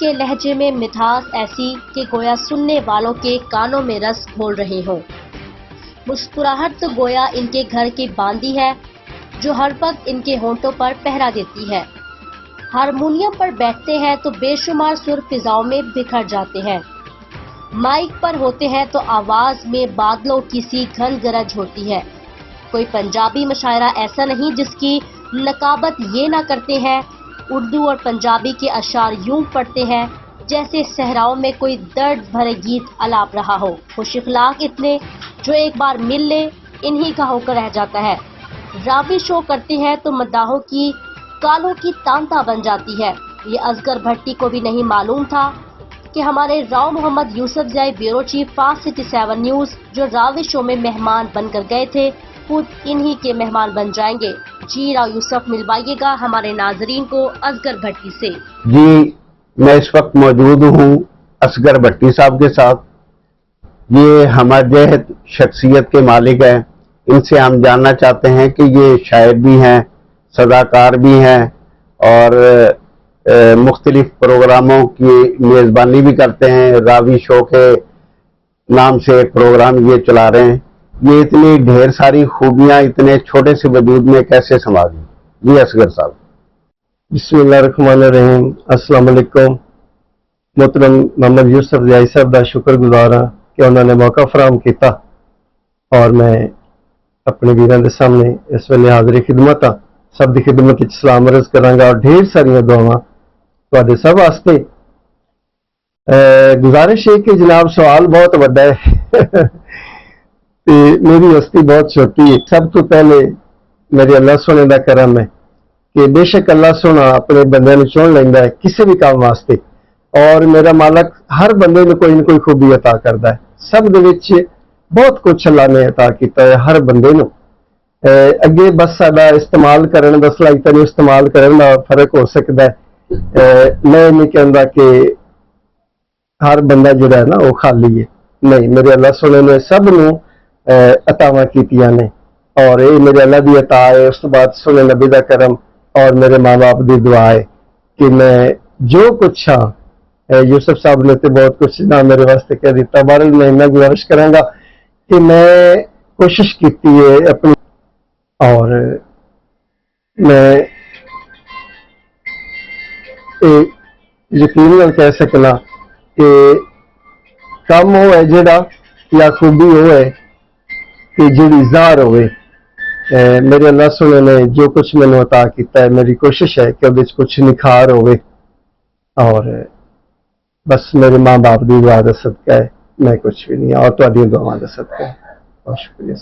के लहजे में मिठास ऐसी कि गोया सुनने वालों के कानों में रस घोल रहे हों। मुस्कुराहट तो गोया इनके घर की बांदी है जो हर वक्त इनके होंठों पर पहरा देती है। हारमोनियम पर बैठते हैं तो बेशुमार सुर फिजाओं में बिखर जाते हैं। माइक पर होते हैं तो आवाज में बादलों की सी घन गरज होती है। कोई पंजाबी मशायरा ऐसा नहीं जिसकी नकाबत ये ना करते हैं। उर्दू और पंजाबी के अशार यूं पढ़ते हैं जैसे सहराओं में कोई दर्द भरे गीत अलाप रहा हो। खुश इखलाक इतने जो एक बार मिल ले इन्हीं का होकर रह जाता है। रावी शो करते हैं तो मदाहों की कालों की तांता बन जाती है। ये असगर भट्टी को भी नहीं मालूम था कि हमारे Rao Mohammad Yousuf Zai bureau chief fast city 7 news जो रावी शो में मेहमान बनकर गए थे खुद इन्हीं के मेहमान बन जाएंगे। जी राव यूसुफ, मिलवाइएगा हमारे नाजरीन को असगर भट्टी से। जी, मैं इस वक्त मौजूद हूँ असगर भट्टी साहब के साथ। ये हमारे शख्सियत के मालिक हैं। इनसे हम जानना चाहते हैं कि ये शायर भी हैं, सदाकार भी हैं और मुख्तलिफ प्रोग्रामों की मेज़बानी भी करते हैं। रावी शो के नाम से एक प्रोग्राम ये चला रहे हैं। ये इतनी ढेर सारी खूबियां इतने छोटे से वजूद में कैसे संभाली? जी असगर साहब। बिस्मिल्लाहिर्रहमानिर्रहीम। अस्सलाम वालेकुम। मोहतरम मोहम्मद यूसुफ ज़ई साहब का शुक्रगुजार हाँ कि उन्होंने मौका फराहम किया और मैं अपने वीरों के सामने इस वेले हाज़री खिदमत हाँ। सब की खिदमत सलाम अर्ज करांगा और ढेर सारिया दुआवां तुहाडे सब वास्ते। गुजारिश है कि जनाब सवाल बहुत बड़ा है ते मेरी हस्ती बहुत छोटी है। सब तो पहले मेरे अल्लाह सोने का करम है कि बेशक अल्लाह सोना अपने बंदे को चुन लेंदा है किसी भी काम वास्ते और मेरा मालक हर बंदे को कोई ना कोई खूबी अता करता है। सब दे विच बहुत कुछ अल्लाह ने अता किया है हर बंदे को। अगे बस साडा इस्तेमाल करने का सलाहियत नहीं इस्तेमाल करने का फर्क हो सकता है। मैं नहीं कहता कि हर बंदा जो है ना वो खाली है, नहीं, मेरे अल्लाह सोने ने सब नूं अतावां कीतियां ने और ये मेरे अल्लाह की अता है। उस तो बाद सोने नबी का करम और मेरे माँ बाप की दुआ है कि मैं जो कुछ हाँ यूसुफ साहब ने तो बहुत कुछ ना मेरे वास्ते कह दिता। बहरहाल मैं इन्ना गुजारिश करांगा कि मैं कोशिश की है अपनी और मैं यकीन नाल कह सकना कि काम वो है जेड़ा या खूबी वो है कि जिहड़ी ज़ाहिर होवे। मेरे अल्लाह सोने ने जो कुछ मैंने अता किया है मेरी कोशिश है कि उहदे कुछ निखार होवे और बस मेरे माँ बाप की दुआ दा सदका है, मैं कुछ भी नहीं और तुहाडी दुआवां दा सदका है। बहुत शुक्रिया।